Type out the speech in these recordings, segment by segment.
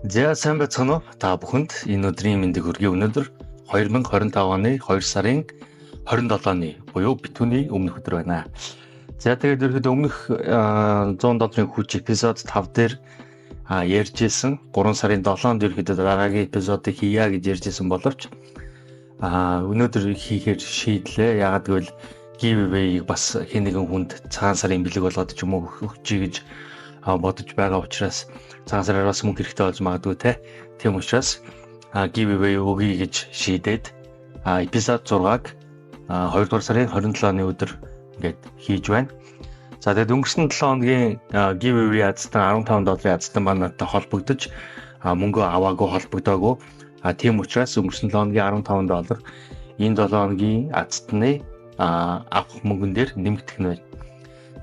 За сайн байцгаана уу? Та бүхэнд энэ өдрийн мэндийг хүргэе. Өнөөдөр 2025 оны 2 сарын 27-ны буюу битүүний өмнөх өдөр байна. За тэгээд ерөөдөө өмнөх 100 долларын хүч эпизод 5 дээр ярьжсэн 3 сарын 7-нд ерөөдөө дараагийн эпизодыг хийя гэж ярьжсэн боловч өнөөдөр хийхээр шийдлээ. Яагаад гэвэл giveaway-г бас хэн нэгэн хүнд цагаан сарын бэлэг болгоод ч юм уу өгчий гэж бодож байгаа учраас цагаан сараар бас мөнгө хэрэгтэй болж магадгүй те. Тийм учраас giveaway өгье гэж шийдээд эпизод 6-г 2 дугаар сарын 27-ны өдөр ингээд хийж байна. За тэгээд өнгөрсөн 7 хоногийн giveaway азтан $15 азтан маань надад холбогдож мөнгө аваагүй холбогдоогүй. Тийм учраас өнгөрсөн 7 хоногийн $15 энэ 7 хоногийн азтны авах мөнгөн дээр нэмэгдэх нь байна.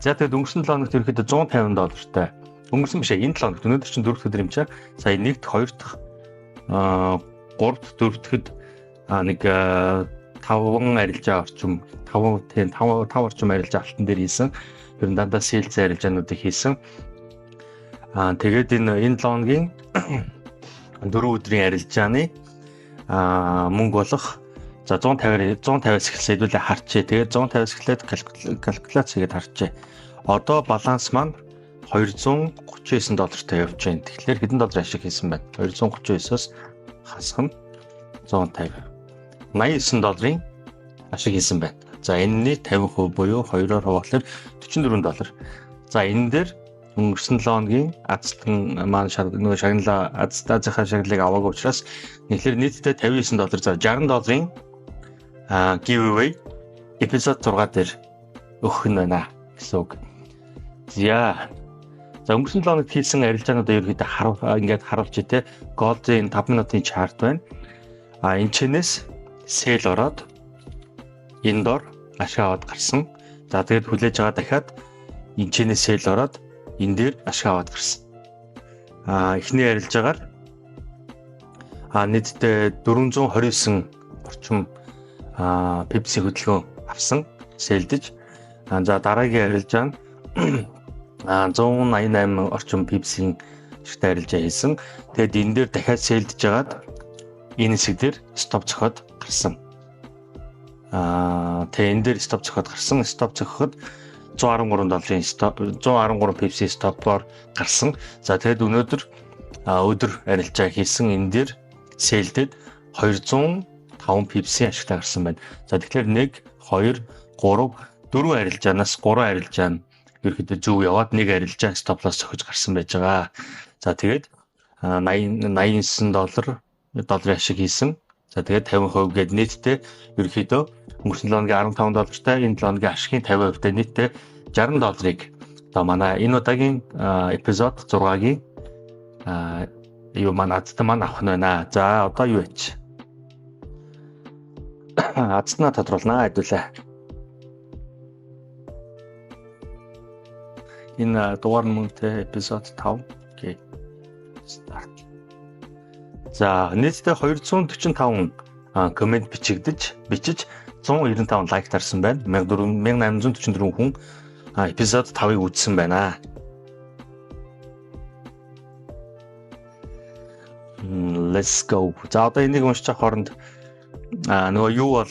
За тэгээд өнгөрсөн 7 хоногт ерөөхдөө $150 тай. Өнгөрсөн биш энэ 7 хоногт өнөөдөр чинь 4 дахь өдөр юм чаа. Сая 1-р, 2 дахь, 3 дахь, 4 дахьд нэг 5 арилжаа орчим 5 орчим арилжаа алтан дээр хийсэн. Ер нь дандаа sales арилжаануудыг хийсэн. Тэгээд энэ 7 хоногийн 4 өдрийн арилжааны мөнгө болох за 150-аас эхэлсэн хэдүүлээ харчээ. Тэгээд 150-аас эхлээд калкуляц хийгээд харчээ. Одоо баланс маань $239 явж байна. Тэгэхээр хэдэн доллар ашиг хийсэн байна? 239-оос хасах нь 150. $89 ашиг хийсэн байна. За энэний 50% буюу 2-оор хуваалахаар $44. За энэ дээр өнгөрсөн 7 хоногийн азтан маань нөгөө шагналаа азтаазынхаа шагналыг аваагүй учраас тэгэхээр нийтдээ $59 за $60 giveaway эпизод 6 дээр өгөх нь байна гэсэн үг. За өнгөрсөн 7 хоногт хийсэн арилжаануудаа ерөөхдөө ингээд харуулж те Gold-ийн 5 минутын чарт байна. Энэ чэнэс sale ороод энэ дор ашиг аваад гарсан. За тэгээд хүлээж байгаа дахиад энэ чэнэс sale ороод энэ дээр ашиг аваад гарсан. Эхний арилжаагаар нийтдээ 429 орчим Pepsi хөдөлгөөн авсан сэлдэж. За дараагийн арилжаа нь 188 орчим Pepsi-ийн шигтэй арилжаа хийсэн. Тэгээд энэ дээр дахиад сэлдэж жагаад энэ хэсэг дээр стоп зохиод гарсан. Тэгээд энэ дээр стоп зохиод гарсан. Стоп зохиод $113 Pepsi стопоор гарсан. За тэгээд өнөөдөр өдөр арилжаа хийсэн энэ дээр сэлдэд 205 Pepsi ашигтай гарсан байна. За тэгэхээр 1 2 3 4 арилжаанаас 3 арилжаа нь ерөөхдөө зөв яваад нэг арилжаа стоп-лосс зохиж гарсан байж байгаа. За тэгээд $89 ашиг хийсэн. За тэгээд 50% гээд нийтдээ ерөөхдөө өнгөрсөн 7 хоногийн $15 тай энэ 7 хоногийн ашигын 50% тай нийтдээ $60-ыг одоо манай энэ удаагийн эпизод 6-гийн юу манай азтан маань авах нь байна. За одоо юу яач? Азтнаа тодруулнаа хэдүүлээ. Энэ дугаар мөнгөтэй эпизод 5. Окей. Старт. За нийтдээ 245 комент бичиж 195 лайк тарсан байна. 1844 хүн эпизод 5-ыг үзсэн байна. Let's go. За одоо энийг уншчих хооронд нөгөө юу бол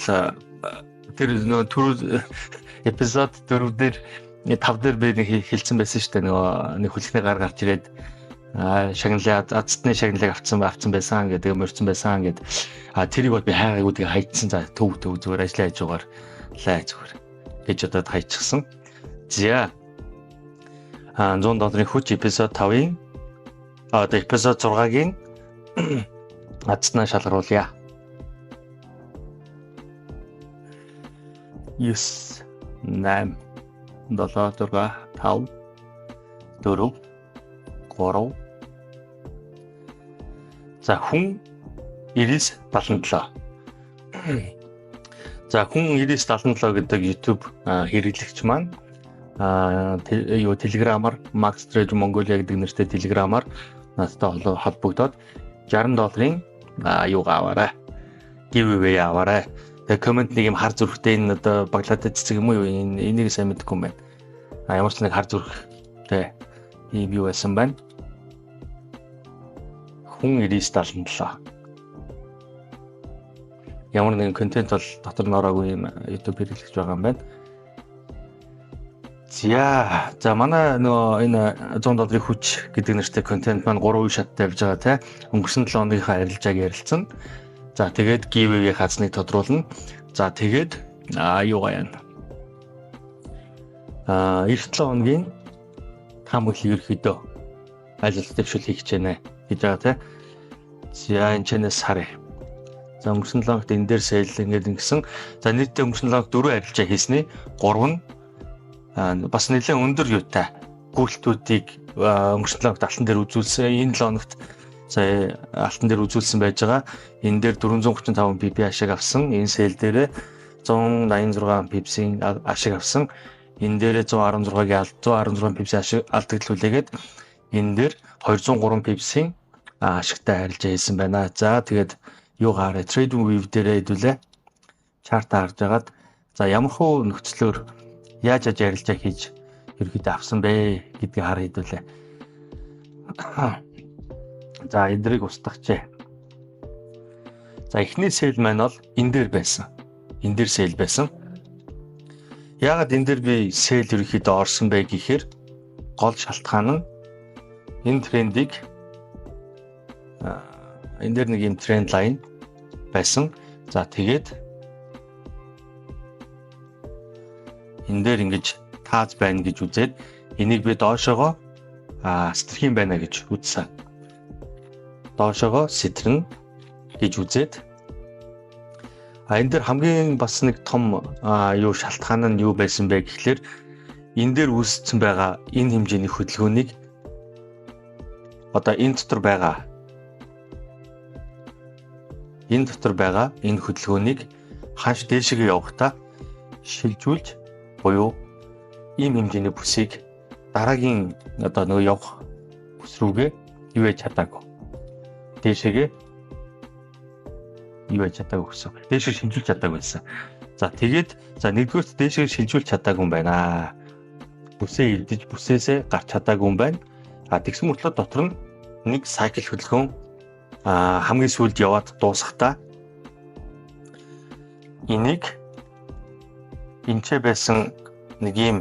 тэр нөгөө түр эпизод 4 дээр 5 дээр би хэлсэн байсан шүү дээ. Нөгөө нэг хүлхний гар гарч ирээд шагналаа азтны шагналыг авцсан байсан гэдэг мөрцөн байсан гэдэг. Тэрийг бол би хайгаагүй тэгээ хайцсан. За төв зүгээр ажиллаа хийж байгаа лай зүгээр гэж одоо хайчихсан. За $100 хүч эпизод 5-ын одоо эпизод 6-гийн азтнаа шалгаруулъя. 9 8 7 6 5 4 3 за хүн 9977. За хүн 9977 гэдэг YouTube хэрэглэгч маань Telegram-аар Max Trade Mongolia гэдэг нэртэй Telegram-аар надтай холбогдоод $60 юу аваарай. Giveaway аваарай. Тэгээ комент нэг юм хар зүрхтэй энэ одоо баглаатай цэцэг юм уу энийг сайн мэдгүй юм байна. Ямар ч нэг хар зүрхтэй ийм юу байсан байна. хүн 9977. Ямар нэгэн контент бол дотор нь ороогүй юм YouTube хэрэглэж байгаа юм байна. За манай нөгөө энэ 100 долларын хүч гэдэг нэртэй контент маань 3 үе шаттай явж байгаа те. Өнгөрсөн 7 оныхаа арилжааг ярилцсан. За тэгээд giveaway хазныг тодруулна. За тэгээд юу гаяна. Эх 7 хоногийн хамгаалал ерөөхдөө аль аль дэвшил хийх гэж байна гэж байгаа те. За энэ чэнэс харъя. За өнгөрсөн 7 хоногт энэ дээр сейл ингээд ингэсэн. За нийтдээ өнгөрсөн 7 хоногт 4 арилжаа хийсний 3 нь бас нэлээд өндөр юутай гүйлтүүдийг өнгөрсөн 7 хоногт алтан дээр үзүүлсэн. Энэ 7 хоногт сая алтан дээр үзүүлсэн байж байгаа. Энэ дээр 435 pp ашиг авсан. Энэ сейл дээр 186 pp-ийн ашиг авсан. Энэ дээр 116-гийн 116 pp ашиг алдагдлуулээгээд энэ дээр 203 pp-ийн ашигтай арилжаа хийсэн байна. За тэгээд юу гаарэ TradingView дээрээ хэдүүлээ чарт харж агаад за ямар хөө нөхцлөөр яаж арилжаа хийж ерөөдөө авсан бэ гэдгийг хар хэдүүлээ. За эдрийг устгахчээ. За эхний сейл маань бол энэ дээр байсан. Энэ дээр сейл байсан. Яагаад энэ дээр би сейл ерөөдөө орсон бэ гэхээр гол шалтгаан нь энэ трендийг энэ дээр нэг юм тренд лайн байсан. За тэгээд энэ дээр ингэж тааз байна гэж үзээд энийг би доошоогоо сэтэрх юм байна гэж үзсэн. Доошоогоо сэтэрнэ гэж үзээд энэ дээр хамгийн бас нэг том юу шалтгаан нь юу байсан бэ гэхлээр энэ дээр үүссэн байгаа энэ хэмжээний хөдөлгөөнийг одоо энэ дотор байгаа энэ хөдөлгөөнийг ханш дээшгээ явахдаа шилжүүлж буюу ийм хэмжээний бүсийг дараагийн одоо нөгөө явах бүс рүүгээ юу яж чадаагүй. Дээшгээ юу яж чадаагүй гэсэн. Дээшгээ шилжүүлж чадаагүй байсан. За тэгээд нэгдүгээрт дээшгээ шилжүүлж чадаагүй юм байна. Бүсээ эвдэж бүсээсээ гарч чадаагүй юм байна. Тэгсэн мөртлөө дотор нь нэг сайкл хөдөлгөөн хамгийн сүүлд яваад дуусахдаа энийг энчээ байсан нэг юм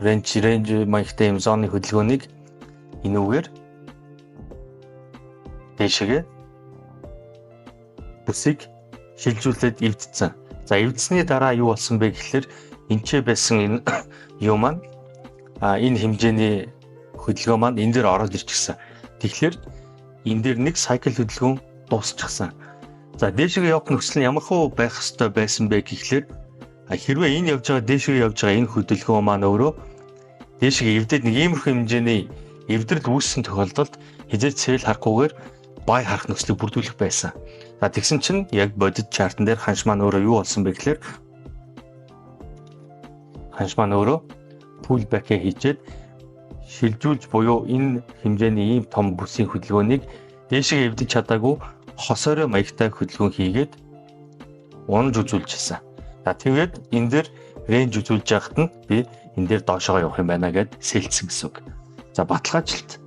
ренж маягтай юм зоны хөдөлгөөнийг энүүгээр дэшегээ бүсийг шилжүүлээд эвдсэн. За эвдсэний дараа юу болсон бэ гэхэлэр энчээ байсан энэ юу маань энэ хэмжээний хөдөлгөөн маань энэ дээр ороод ирчихсэн. Тэгэхээр энэ дээр нэг сайкл хөдөлгөөн дуусчихсан. За дээшгээ явах нөхцөл нь ямар хөө байх ёстой байсан бэ гэхлээр хэрвээ энэ явж байгаа дээшгээ явж байгаа энэ хөдөлгөөн маань өөрөө дээшгээ эвдээд нэг иймэрхүү хэмжээний эвдрэл үүссэн тохиолдолд хизээч сейл харахгүйгээр бай харах нөхцөлийг бүрдүүлэх байсан. За тэгсэн чинь яг бодит чартн дээр ханш маань өөрөө юу болсон бэ гэхлээр ханш маань өөрөө pull back-ээ хийчээд шилжүүлж буюу энэ хэмжээний ийм том бүсийн хөдөлгөөнийг дээшгээ эвдэж чадаагүй хосорой маягтай хөдөлгөөн хийгээд унж үзүүлчихсэн. За тэгээд энэ дээр рейнж үзүүлж яхад нь би энэ дээр доошоо явах юм байна гэд сэлцсэн гэсэн үг. За баталгаажилт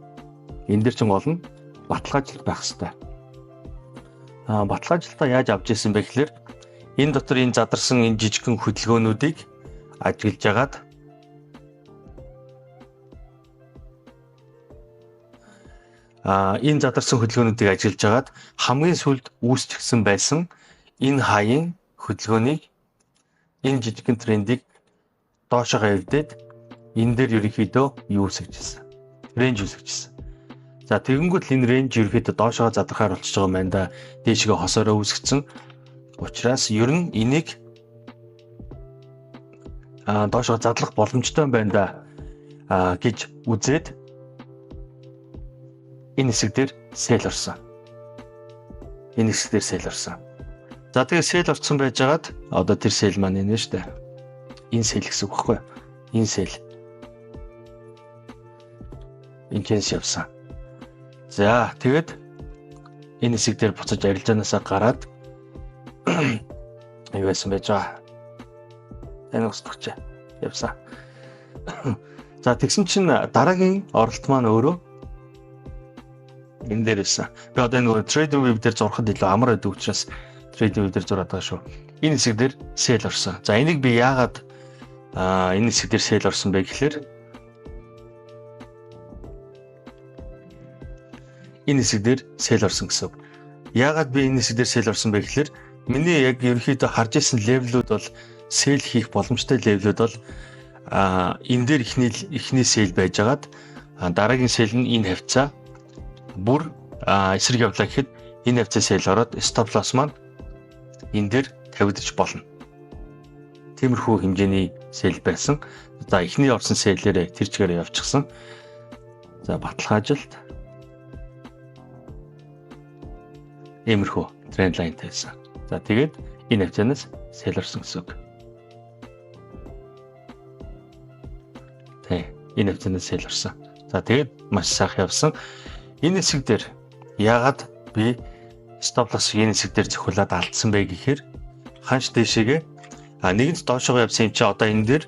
энэ дээр чинь гол нь баталгаажилт байх хэрэгтэй. Баталгаажилтаа яаж авч ирсэн бэ гэхээр энэ дотор энэ задарсан энэ жижигхэн хөдөлгөөнүүдийг ажиглаж агаад энэ задарсан хөдөлгөөнүүдийг ажиллаж агаад хамгийн сүүлд үүсчихсэн байсан энэ хаяын хөдөлгөөнийг энэ жижигхэн трендийг доошоо эвдээд энэ дээр ерөнхийдөө юу үсгэжсэн. Рейнж үсгэжсэн. За тэгэнгүүт энэ рейнж ерөнхийдөө доошоо задрахаар болчихж байгаа юм байна да. Дээшгээ хосороо үсгэсэн. Учираас ер нь энийг доошоо задлах боломжтой юм байна да гэж үзээд энэ хэсэг дээр сейл орсон. Энэ хэсэг дээр сейл орсон. За тэгээ сейл орсон байжгаад одоо тэр сейл маань энэ шүү дээ. Энэ сейл гэсэн үг байхгүй юу? Энэ сейл. Инкенс явсан. За тэгээд энэ хэсэг дээр буцаж арилжаанаасаа гараад юу байсан байж байгаа. Энэ устгах явсан. За тэгсэн чинь дараагийн оролт маань өөрөө энэ дээр байсан. Би одоо нөгөө trading view дээр зурхад илүү амар байдаг учраас trading view дээр зураад байгаа шүү. Энэ хэсэг дээр sell орсон. За энийг би яагаад энэ хэсэг дээр sell орсон бэ гэхээр энэ хэсэг дээр sell орсон гэсэн. Яагаад би энэ хэсэг дээр sell орсон бэ гэхээр миний яг ерөнхийдөө харж исэн левелүүд бол sell хийх боломжтой левелүүд бол энэ дээр эхний sell байжгаад дараагийн sell нь энэ хавцаа бүр эсрэг явлаа гэхэд энэ хавцаа sell ороод stop loss маань энэ дээр тавигдчих болно. Тиймэрхүү хэмжээний sell байсан. За эхний орсон sell-ээрээ тэр чигээр явчихсан. За баталгаажилт иймэрхүү тренд лайн тавьсан. За тэгээд энэ хавцаанаас sell орсон гэсэн үг. Энэ хавцаанаас sell орсон. За тэгээд маш сайхан явсан. Энэ хэсэг дээр яагаад би stop loss энэ хэсэг дээр зөвхөлээд алдсан бэ гэхээр ханш дэшегээ нэгэнт доошоо явсан юм чи одоо энэ дээр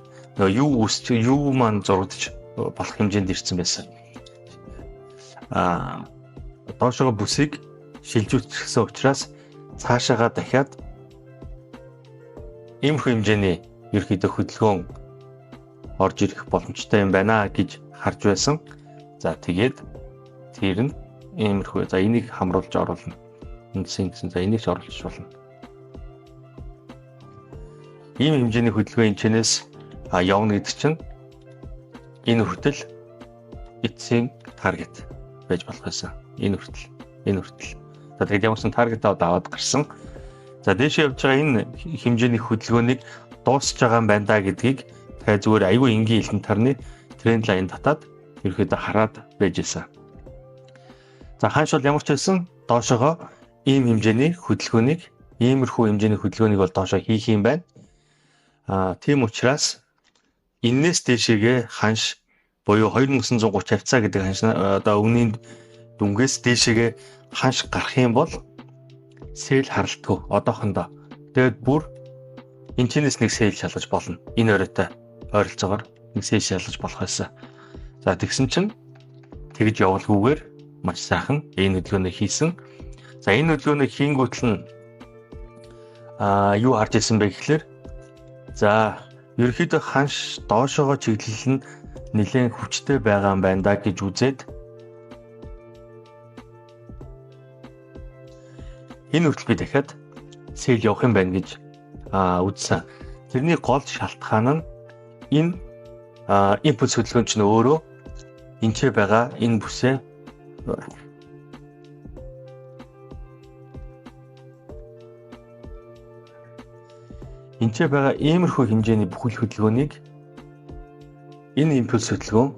юу маань зурагдчих болох хэмжээнд ирсэн байсан. Доошоо бүсийг шилжүүлчихсэн учраас цаашаага дахиад иймэрхүү хэмжээний ерөөхдөө хөдөлгөөн орж ирэх боломжтой юм байна гэж харж байсан. За тэгээд тэр нь иймэрхүү. За энийг хамруулж оруулна. Үндсэн гэсэн. За энийг ч оруулж болно. Ийм хэмжээний хөдөлгөөн энэчнээс явна гэдэг чинь энэ хүртэл эцсийн таргет байж болох байсан. Энэ хүртэл. За тэгээд ямарсан таргетаа аваад гарсан. За дээшээ явж байгаа энэ хэмжээний хөдөлгөөнийг дуусч байгаа юм байна да гэдгийг тэгээ зүгээр айгүй энгийн хэлэн тарны тренд лайн татаад ерөөхдөө хараад байжсэн. За хааш бол ямар ч байсан доошоогоо ийм хэмжээний хөдөлгөөнийг иймэрхүү хэмжээний хөдөлгөөнийг бол доошоо хийх юм байна. Тийм учраас энээс дээшээгээ ханш буюу 2930 хавцаа гэдэг ханш одоо өмнгийн дүнгээс дээшээгээ ханш гарах юм бол sell харалтгүй одоохондоо. Тэгээд бүр энэчнээс нэг sell шалгаж болно. Энэ оройтой ойролцоогоор нэг sell шалгаж болох байсан. За тэгсэн чинь тэгж явуулгүйгээр маш сайхан энэ хөдөлгөөнийг хийсэн. За энэ хөдөлгөөнийг хийнгүүтэл нь юу харж ирсэн бэ гэхээр за ерөөхдөө ханш доошоогоо чиглэл нь нэлээд хүчтэй байгаа юм байна да гэж үзээд энэ хүртэл би дахиад sell явах юм байна гэж үзсэн. Тэрний гол шалтгаан нь энэ импульс хөдөлгөөн чинь өөрөө энчээ байгаа энэ бүсээ энчээ байгаа иймэрхүү хэмжээний бүхэл хөдөлгөөнийг энэ импульс хөдөлгөөн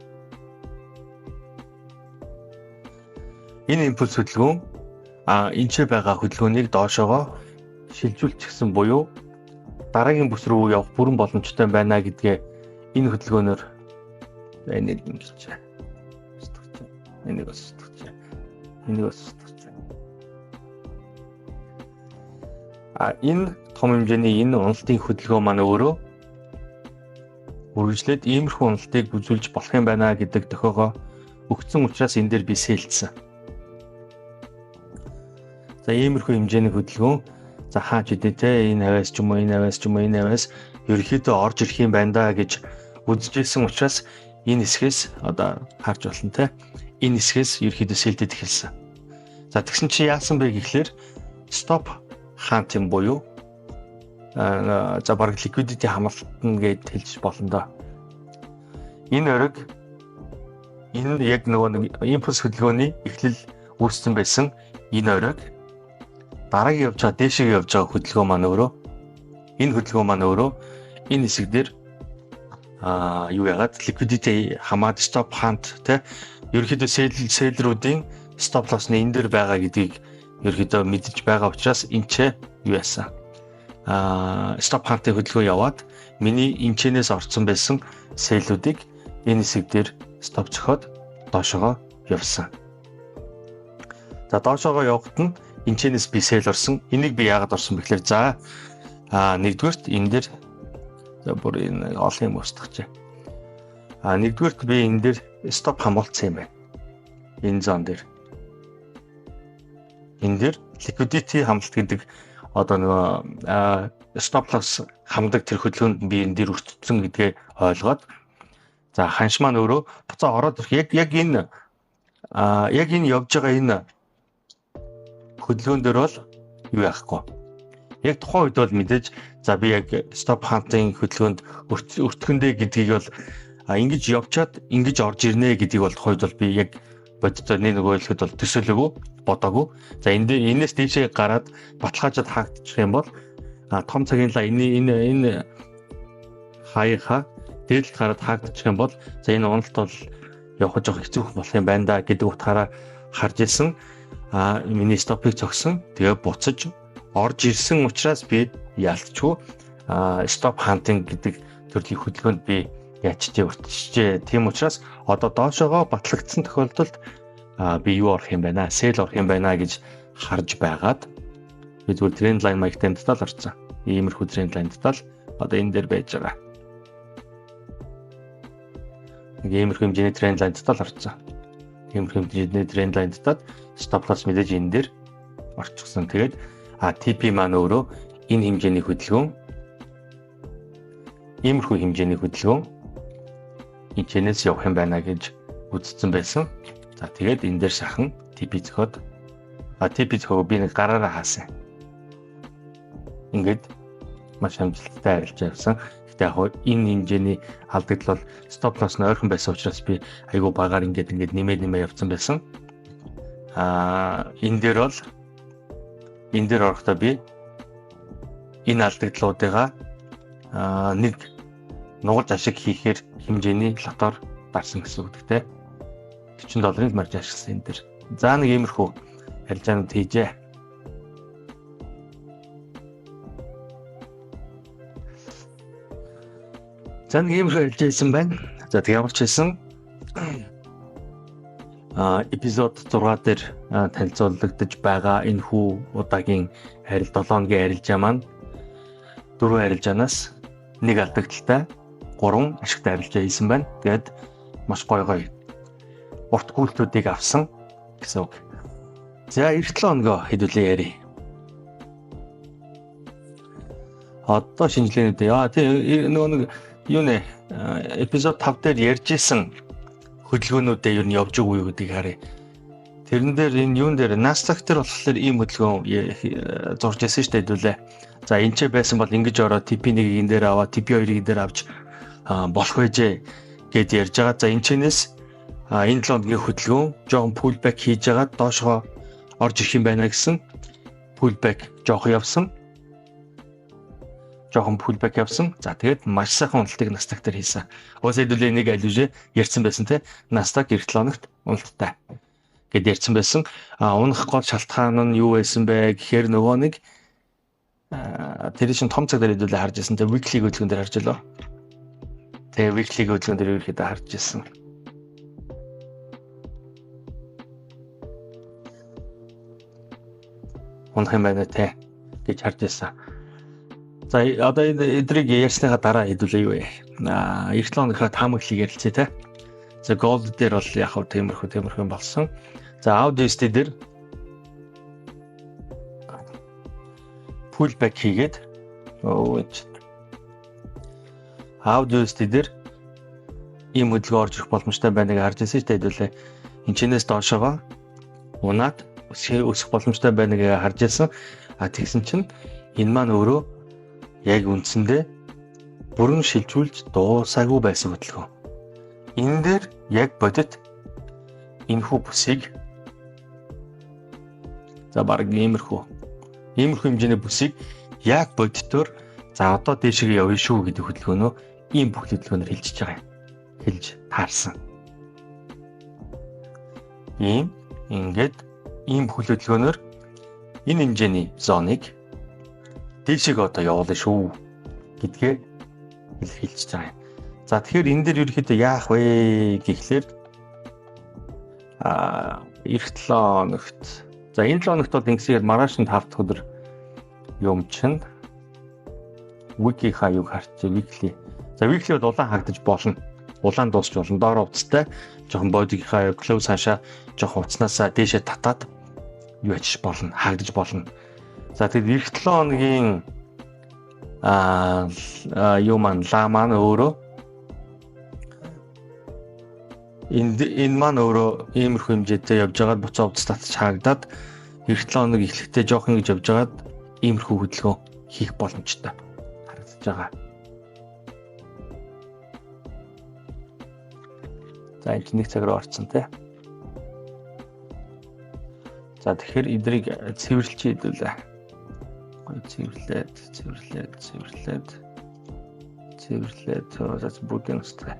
энчээ байгаа хөдөлгөөнийг доошоогоо шилжүүлчихсэн буюу дараагийн бүс рүү явах бүрэн боломжтой байна гэдгээ энэ хөдөлгөөнөөр энийг ингэж энийг энэ том хэмжээний энэ уналтын хөдөлгөөн маань өөрөө үргэлжлээд иймэрхүү уналтыг үзүүлж болох юм байна гэдэг тохиогоо өгсөн учраас энэ дээр би сэлдсэн. За иймэрхүү хэмжээний хөдөлгөөн за хаач үдэ те энэ хавьяас ч юм уу энэ хавьяас ерөөхдөө орж ирэх юм байна да гэж үзэжсэн учраас энэ хэсгээс одоо харж болно те энэ хэсгээс ерөөхдөө сэлдэд эхэлсэн. За тэгсэн чи яасан бэ гэхлээр stop хаант юм буюу за баг liquidity хамгаалтна гэж хэлж болно да. Энэ ориг энэ яг нөгөө нэг импульс хөдөлгөөний эхлэл үүссэн байсан энэ ориг дараагийн явж байгаа дээшээ явж байгаа хөдөлгөөн маань өөрөө энэ хөдөлгөөн маань өөрөө энэ хэсэг дээр юу яагаад liquidity хамаад stop hunt те ерөөхдөө селлерүүдийн stop loss-ны энэ дээр байгаа гэдгийг ерөөхдөө мэдж байгаа учраас энчээ юу яасан stop hunt-ийн хөдөлгөөн яваад миний энчэнээс орцсон байсан селлүүдийг энэ хэсэг дээр stop зөхиод доошогоо явсан. За доошогоо явахад нь энчэнээс би sell орсон. Энийг би яагаад орсон бэ гэхээр за нэгдүгээрт энэ дээр бүр энэ олон юм устгах. Нэгдүгээрт би энэ дээр stop хамгаалсан юм байна. Энэ зон дээр. энэ дэр liquidity хамлалт гэдэг одоо нөгөө stop loss хамдаг тэр хөдөлгөөнд би энэ дэр өртсөн гэдгээ ойлгоод за ханш маань өөрөө буцаа ороод ирэх яг энэ явж байгаа энэ хөдөлгөөн дээр бол юу яахгүй. Яг тухайн үед бол мэдээж за би яг stop hunting хөдөлгөөнд өртгөндөө гэдгийг бол ингэж явчаад ингэж орж ирнэ гэдгийг бол тухайд бол би яг бодцоо нэг ойлгоход бол төсөөлөөгүй бодоогүй. За энэс дээшээ гараад баталгаажаад хаагдчих юм бол том цагийн энэ хаяха дээлд гараад хаагдчих юм бол за энэ уналт бол явах жоох хэцүү болох юм байна да гэдэг утгаараа харж ирсэн. Миний стопыг зогсон. Тэгээ буцаж орж ирсэн учраас би яалтчгүй stop hunting гэдэг төрлийн хөдөлгөөнд би ячжээ өртчихжээ. Тийм учраас одоо доошоогоо батлагдсан тохиолдолд би юу орох юм байна? Sell орох юм байна гэж харж байгаад би зүгээр trend line маягтай татал орсон. Иймэрхүү trend line татал одоо энэ дээр байж байгаа. Нэг иймэрхүү хэмжээний trend line татал орсон. Иймэрхүү хэмжээний trend line татаад stop loss мэдээж энэ дээр орчихсон. Тэгээд TP маань өөрөө энэ хэмжээний хөдөлгөөн иймэрхүү хэмжээний хөдөлгөөн энэчнээс явах юм байна гэж үзсэн байсан. За тэгээд энэ дээр шахан TP зөхөд TP зөхөө би нэг гараараа хаасан. Ингээд маш амжилттай арилж явсан. Гэтэ яг энэ хэмжээний алдагдал бол stop loss нь ойрхон байсан учраас би айгүй багаар ингээд нэмээ явцсан байсан. Энэ дээр орохдоо би энэ алдагдлуудыгаа нэг нугалж ашиг хийхээр хэмжээний лотоор дарсан гэсэн үг гэдэг. $40 марж ашигласан энэ дээр. За нэг иймэрхүү арилжаанууд хийжээ. За нэг иймэрхүү арилжаа хийсэн байна. За тэг ямар ч хэлсэн эпизод 6 дээр танилцуулагдаж байгаа энэ хүү удаагийн 7 хоногийн арилжаа маань 4 арилжаанаас нэг алдагдaltaй 3 ашигтай арилжаа хийсэн байна. Тэгээд маш гоё урт гүйлтүүдийг авсан гэсэн үг. За 7 хоногоо хэдүүлээ ярий. Одоо шинжилгээнүүд нэг юу нэ эпизод 5 дээр ярьжсэн хөдөлгөөнүүдээ юу явж байгаа юу гэдгийг харъя. Тэрэн дээр энэ юун дээр Nasdaq дээр болохоор ийм хөдөлгөөн зурж яасан шүү дээ хэдүүлээ. За энэ ч байсан бол ингэж ороод TP1-ийг энэ дээр аваа, TP2-ийг энэ дээр авч болох байжээ гэд ярьж байгаа. За энэ чэнэс энэ 7 хоногийн хөдөлгөөн жоохон pullback хийж байгаа доошоо орж ирэх юм байна гэсэн pullback жоохон явсан. За тэгээд маш сайхан уналтыг Nasdaq дээр хийсэн. Уус хэдүүлээ нэг аль ярьсан байсан те. Nasdaq 7 хоногт уналттай гэд ярьсан байсан. Унах гол шалтгаан нь юу байсан бэ гэхээр нөгөө нэг тэр чинь том цаг дээр хэдүүлээ харж ирсэн те. Weekly хөдөлгөөн дээр харж байлаа. Тэгээ weekly хөдөлгөөн дээр ерөөхдөө харж ирсэн. Унах юм байна те гэж харж ирсэн. За одоо эдрийг ярьсныхаа дараа хэдүүлээ юу вэ? 7 хоногийнхаа таамаглалыг ярилцъя те. За gold дээр бол яг хав тиймэрхүү болсон. За AUD дээр pullback хийгээд AUD дээр ийм хөдөлгөөн орж ирэх боломжтой байныг харж ирсэн шүү дээ хэдүүлээ. Энэчнээс доошоогоо унаад өсөх боломжтой байныг харж ирсэн. Тэгсэн чинь энэ маань өөрөө яг үндсэндээ бүрэн шилжүүлж дуусаагүй байсан хөдөлгөөн. Энэ дээр яг бодит энэхүү бүсийг за баг иймэрхүү хэмжээний бүсийг яг бодитоор за одоо дээшээ явна шүү гэдэг хөдөлгөөнөө ийм бүх хөдөлгөөнөөр хилжиж байгаа юм. Хилж таарсан. Ингээд ийм хөдөлгөөнөөр энэ хэмжээний зоныг дээшээ одоо явуулна шүү гэдгээ илэрхийлж байгаа юм. За тэгэхээр энэ дээр ерөөхдөө яах вэ гэхлээр эх 7 хоногт за энэ 7 хоногт бол ингэсээр маргаашнд хавт өдөр юм чинь wiki хаяг харч weekly. За weekly бол улаан хагдаж болно. Улаан дуусч болно. Доор хувцастай жоохон бодигийнхаа close хашаа жоохон хувцаснасаа дээшээ татаад юу ачиж болно, хаагдаж болно. За тэгээд эх 7 хоногийн юу маань ла маань өөрөө энэ маань өөрөө иймэрхүү хэмжээтэй явж байгаад буцаа увд статус хаагдаад эх 7 хоног эхлэхдээ жоохон гэж явж байгаад иймэрхүү хөдөлгөөн хийх боломжтой харагдаж байгаа. За энэ нэг цаг руу орсон тий. За тэгэхээр эдрийг цэвэрлж хийдүүлээ. Цэвэрлээд зас бүгдийн өстэй.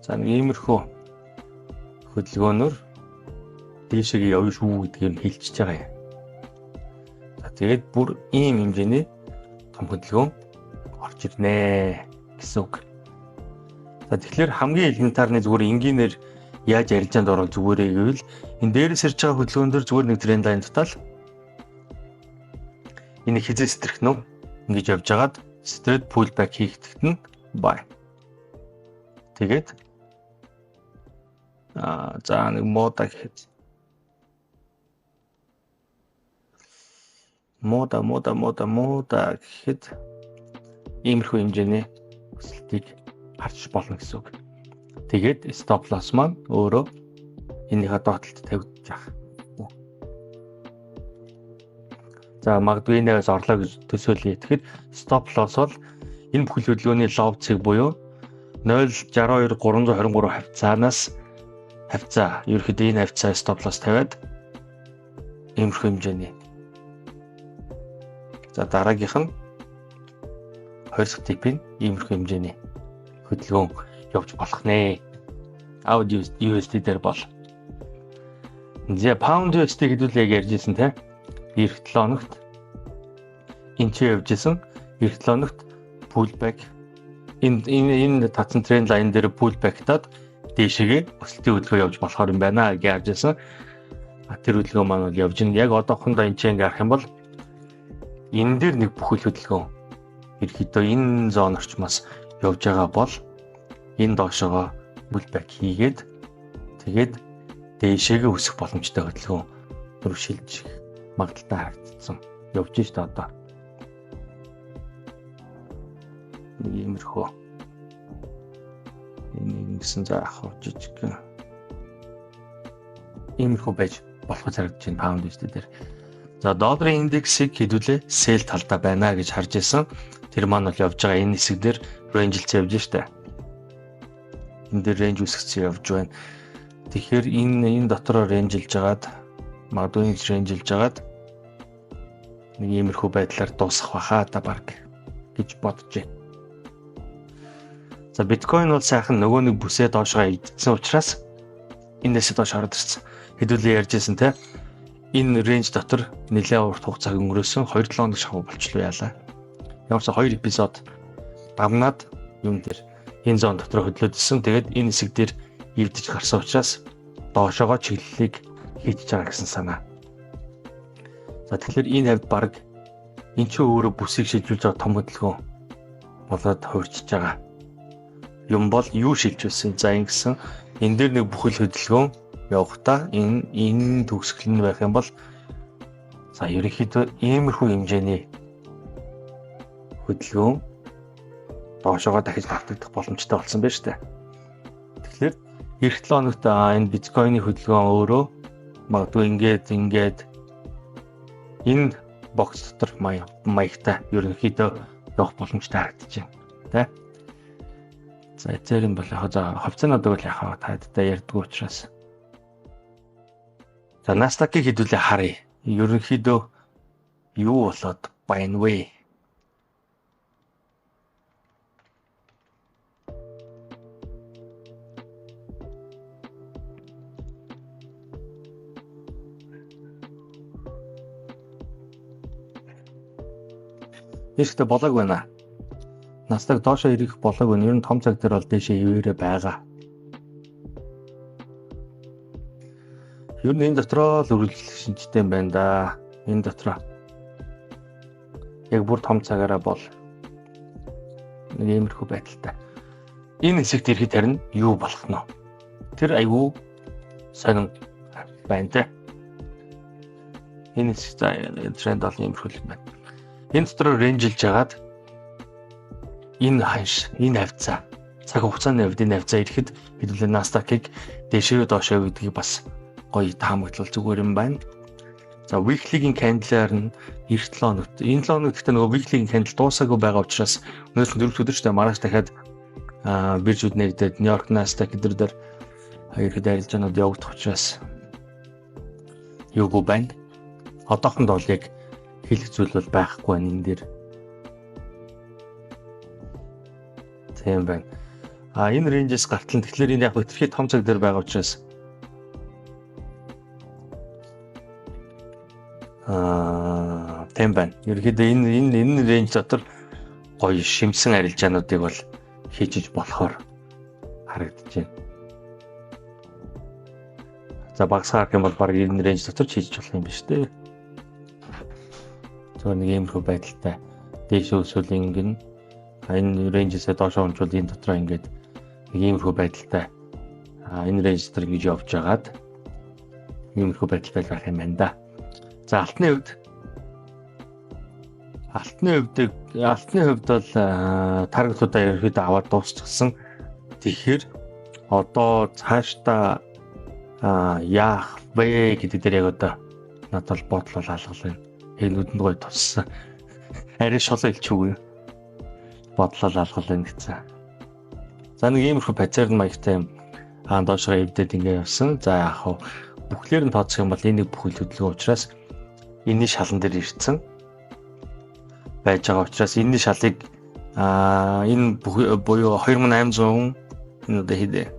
За нэг иймэрхүү хөдөлгөөнөөр дээшээ явна шүү гэдгийг нь хэлчихэж байгаа юм. За тэгээд бүр ийм хэмжээний том хөдөлгөөн орж ирнэ гэсэн үг. За тэгэхээр хамгийн элементарны зүгээр энгийнээр яаж арилжаанд орох зүгээрээ гэвэл энэ дээрээс ирж байгаа хөдөлгөөн дээр зүгээр нэг тренд лайн тутал энэ хизээ стрэх нөө ингэж явж байгаад straight pullback хийхдээ нь buy. Тэгээд за нэг мода гэхэд мода гэхэд иймэрхүү хэмжээний өсөлтийг харж болно гэсэн үг. Тэгээд stop loss маань өөрөө энийхээ доотлолд тавигдчих яах. За магадгүй энээс орлоо гэж төсөөлье. Тэгэхэд stop loss бол энэ бүхэл хөдөлгөөний low цэг буюу 0.62 хавцаа ерөөхдөө энэ хавцаа stop loss тавиад иймэрхүү хэмжээний. За дараагийнх нь 2 дахь типийн иймэрхүү хэмжээний хөдөлгөөн явж болох нэ. Audi USD дээр бол. За pound USD гэдүүл яг ярьжсэн те. Эх 7 хоногт энэ ч явжсэн. Эх 7 хоногт pullback энэ татсан тренд лайн дээр pullback-таад дээшээгээ өсөлтийн хөдөлгөөн явж болохоор юм байна гэж ярьжсэн. Тэр хөдөлгөөн маань бол явж байна. Яг одоохондоо энэ ч ингээ харах юм бол энэ дээр нэг бүхэл хөдөлгөөн ерөөхдөө энэ зон орчмоос явж байгаа бол энэ доошогоо pullback хийгээд тэгээд дээшээгээ өсөх боломжтой хөдөлгөөн өрөвшилж магадaltaй харагдсан. Явж штэ одоо. Иймэрхүү. Энэ нэгсэн заах жижиг. Иймэрхүү байж болох харагдаж байна pound USD дээр. За долларын индексийг хэдүүлээ sell талдаа байна гэж харж байсан. Тэр маань бол явж байгаа энэ хэсэг дээр range-лцээ явж штэ. Энэ дээр range үсгэцээ явж байна. Тэгэхээр энэ дотроо range-лж жагаад магадгүй range-лж жагаад нэг иймэрхүү байдлаар дуусах баха та баг гэж бодож байна. За биткойн бол сайхан нөгөө нэг бүсээ доошоо идсэн учраас энэс доош ороод ирсэн. Хэдүүлээ ярьжсэн те. Энэ range дотор нэлээд урт хугацааг өнгөрөөсөн 2-7 хоног шахуу болчлоо яалаа. Ямарсаа 2 эпизод давнаад юм дээр энэ зон дотор хөдлөөдсөн. Тэгээд энэ хэсэг дээр ивдэж гарсан учраас доошоогоо чиглэлийг хийчихэж байгаа гэсэн санаа. За тэгэхээр энэ хавьд баг энэ ч өөрөө бүсийг шилжүүлж байгаа том хөдөлгөөн болоод хувирчиж байгаа. Юм бол юу шилжүүлсэн? За ингэсэн энэ дээр нэг бүхэл хөдөлгөөн явахдаа энэ төгсгөл нь байх юм бол за ерөнхийдөө иймэрхүү хэмжээний хөдөлгөөн доошоогоо дахиж давтагдах боломжтой болсон байна шүү дээ. Тэгэхээр эх 7 хоногт энэ биткойны хөдөлгөөн өөрөө магадгүй ингээд энэ бокс дотор маягтай ерөнхийдөө явах боломжтой харагдаж байна. Тэ? За эцэрийн бол яг ховцонод бол яг таадтай ярьдгүй учраас. За Nasdaq-ийг хэдүүлээ харъя. Ерөнхийдөө юу болоод байна вэ? Ихтэй болоог байна. Nasdaq доошоо ирэх болоог байна. Ер нь том цаг дээр бол дээшээ ивэрэ байгаа. Ер нь энэ дотроо л үргэлжлэх шинжтэй юм байна да. Энэ дотроо. Яг бүр том цагаараа бол нэг иймэрхүү байдалтай. Энэ хэсэгт ирэхэд харин юу болох нь вэ? Тэр айгүй сонин байна те. Энэ тренд бол юм хөл байна. Энэ дотор рейнжилж хагаад энэ ханш, энэ хавцаа цаг хугацааны хувьд энэ хавцаа ирэхэд хэдүүлээ Nasdaq-ыг дээшээ доошоо гэдгийг бас гоё таамаглал зүгээр юм байна. За weekly-ийн candle-аар нь 9-7 хоногт. Энэ 7 хоногт гэхдээ нөгөө weekly-ийн candle дуусаагүй байгаа учраас өнөөдөр 4 өдөрчтэй маргааш дахиад биржүүд нэрдээд Нью-Йорк Nasdaq эдгээр ерхэд арилжаанууд явагдах учраас юугүй байна. Одоохондоо л яг хэлэх зүйл бол байхгүй байна энэ дээр. Тийм байна. Энэ рейнжээс гартал тэгэхээр энэ яг хэтэрхий том цаг дээр байгаа учраас тийм байна. Ерөнхийдөө энэ рейнж дотор гоё шимсэн арилжаануудыг бол хийжиж болохоор харагдаж байна. За багсаар юм бол баг энэ рейнж дотор хийж болох юм биш үү? Зөвхөн нэг иймэрхүү байдалтай дээш өсвөл ингэн энэ рейнжээсээ доош унжвал энэ дотроо ингээд нэг иймэрхүү байдалтай энэ рейнж дотор ингэж явж байгаад иймэрхүү байдалтай байх юм байна да. За алтны хувьд бол таргетуудаа ерөөхдөө аваад дуусчихсан. Тэгэхээр одоо цаашдаа яах вэ гэдэг дээр яг одоо надад бодол алгалаа. Яг нүдэнд гоё туссан. Арай шолоо илчүүгээ. Бодлол алгалаа гэсэн. За нэг иймэрхүү пацарн маягтай юм доошоо эвдээд ингэ явсан. За яах вэ? Бүхлээр нь тооцох юм бол энэ нэг бүхэл хөдөлгөөн учраас энэний шалан дээр ирсэн байж байгаа учраас энэний шалыг энэ буюу 2800 энэ одоо хэдэ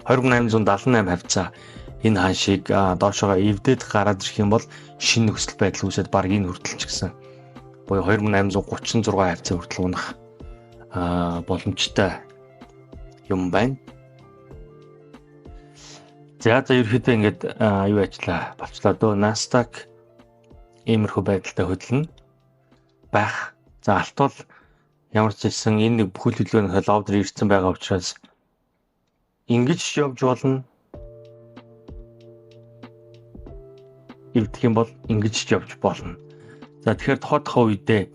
2878 хавцаа энэ ханшийг доошоо эвдээд гараад ирэх юм бол шинэ нөхцөл байдал үүсээд баг энэ хүртэл ч гэсэн буюу 2836 хавцаа хүртэл унах боломжтой юм байна. За ерөөхдөө ингээд юу ажиллаа болчлаа дөө Nasdaq иймэрхүү байдалтай хөдлөн байх. За алт бол ямар ч хэлсэн энэ нэг бүхэл хөдөлгөөний ловдер ирсэн байгаа учраас ингэж явж болно. Эвдэх юм бол ингэж явж болно. За тэгэхээр тоодох үедээ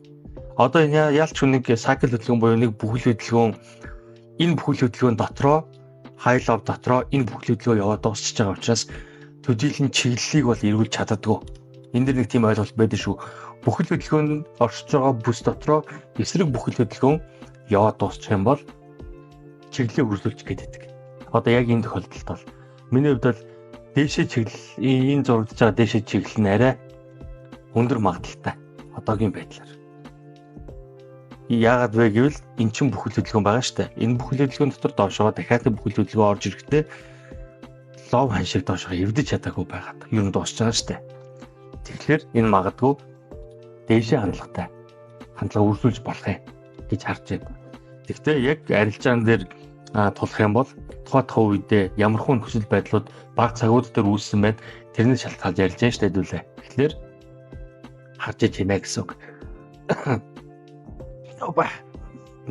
одоо энэ ялч нэг cycle хөдөлгөөн буюу нэг бүхэл хөдөлгөөн энэ бүхэл хөдөлгөөн дотроо high low дотроо энэ бүхэл хөдөлгөөн яваад дуусчихж байгаа учраас төдийлөн чиглэлийг бол эргүүлж чаддаггүй. Энд дэр нэг тийм ойлголт байдаг шүү. Бүхэл хөдөлгөөнд оршиж байгаа бүс дотроо эсрэг бүхэл хөдөлгөөн яваад дуусчих юм бол чиглэлийг үргэлжлүүлж гэдэг. Одоо яг энэ тохиолдолд бол миний хувьд бол дээшээ чиглэл энэ зурагдж байгаа дээшээ чиглэл нь арай өндөр магадaltaй одоогийн байдлаар. Яагаад вэ гэвэл эн чинь бүхэл хөдөлгөөн байгаа шүү дээ. Энэ бүхэл хөдөлгөөн дотор доошоо дахиад бүхэл хөдөлгөөн орж ирэхдээ лов ханшиг доошоо эвдэж чадаагүй байгаад ер нь дуусч байгаа шүү дээ. Тэгэхээр энэ магадгүй дээшээ хандлага үргэлжлүүлж болох юм гэж харж байна. Гэхдээ яг арилжаан дээр тулах юм бол тухайн үедээ ямархуу нөхцөл байдлууд бага цагууд дээр үүссэн байна. Тэрнээс шалтгаалж ярилж байна шүү дээ хэдүүлээ. Тэгэхээр харж байна гэсэн үг.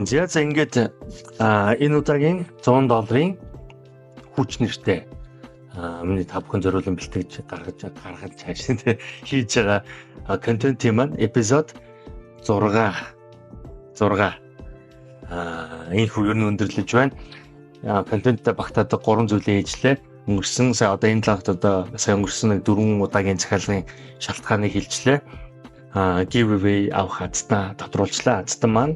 За ингээд энэ удаагийн $100 хүч нэртэй миний та бүхэн зориулсан бэлтгэж гаргаж цааш хийж байгаа контентын маань эпизод 6 энэ хүү ер нь өндөрлөж байна. Контенттай багтаадаг 3 зүйлээ хийжлээ. Өнгөрсөн сая одоо энэ лагт одоо сая өнгөрсөн нэг 4 удаагийн захиалгын шалтгааныг хэлжлээ. Giveaway авах азтаа тодруулчлаа. Азтан маань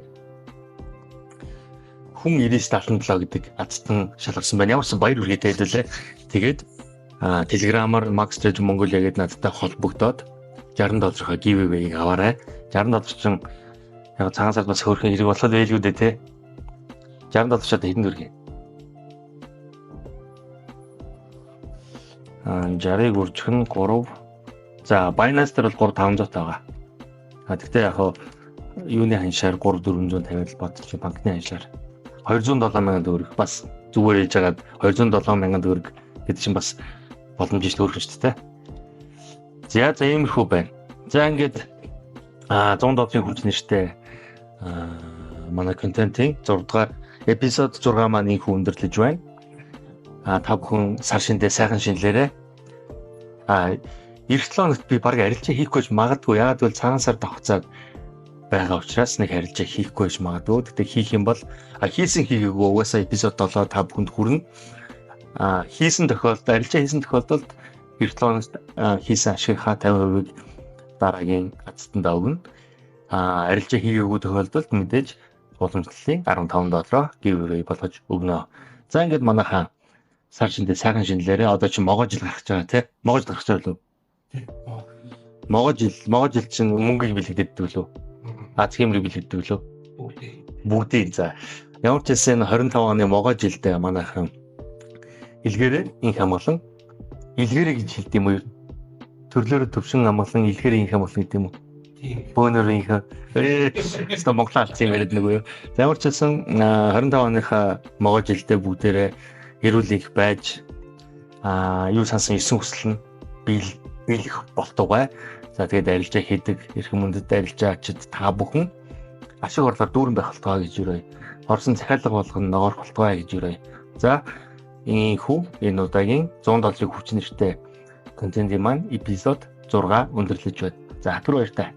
хүн 9977 гэдэг азтан шалгасан байна. Ямарсан баяр хүргээтэй хэлээ. Тэгээд Telegram-аар Max Trade Mongolia гэдэг надтай холбогдоод $60 giveaway-ийг аваарай. $60 чинь яг цагаан сард бас хөөрхөн хэрэг болоод байлгүй дээ те. $60 шат хэдэн төгрөг юм? 60-ыг үржих нь 3. За Binance дээр бол 3500 байгаа. Тэгтээ яг юуны ханшаар 3450 бодчих банкны ханшаар $207,000 төгрөг бас зүгээр ээж хагаад $207,000 төгрөг гэдэг чинь бас боломж ш төөрхөн шүү дээ. За иймэрхүү байна. За ингээд $100 хүч нэртэй манай контентын 6 дугаар эпизод 6 маань инхүү өндөрлөж байна. Та бүхэн сар шиндээ сайхан шинэлээрэй. эх 7 хоногт би баг арилжаа хийхгүй ч магадгүй. Ягаад гэвэл цагаан сар давхцаад байгаа учраас нэг арилжаа хийхгүй ч магадгүй. Тэгтээ хийх юм бол хийсэн хийгээгүй угаасаа эпизод 7 та бүхэнд хүрнэ. Хийсэн тохиолдолд арилжаа хийсэн тохиолдолд эх 7 хоногт хийсэн ашигынхаа 50%-ийг дараагийн гацтанд өгнө. Арилжаа хийгээгүй тохиолдолд мэдээж уламжлалын $15 giveaway болгож өгнө. За ингээд манайхаа сар шиндээ сайхан шинэлээрээ одоо чи могоо жил гарч байгаа тий. Могоо жил гарч байгаа лөө. Могоо жил чинь мөнгөийг бэлэгддэг лөө. Цэгмэрийг бэлэгддэг лөө. Бүгдийг за. Ямар ч гэсэн 25 оны могоо жилдээ манайхан илгээрээ инх амгалан илгээрээ гэж хэлдэг юм уу? Төрлөөр төвшин амгалан илгээрээ инх амгалан гэдэг юм уу? Бөөнөрийнх өстө Монгол алцсан яриад нэг үү. Ямар ч гэсэн 25 оныхаа могоо жилдээ бүгдээрээ эрүүл их байж юу сансан 9 хүсэл нь биелэх болтугай. За тэгээд арилжаа хийдэг эрхэм мөндөд арилжаа ачид та бүхэн ашиг орлоор дүүрэн байх болтугай гэж юрээ. Орсон захиалга болгоно ногоох болтугай гэж юрээ. За энэ удаагийн $100 хүч нэртэй контентын маань эпизод 6 өндөрлөж байна. За түр баяртай.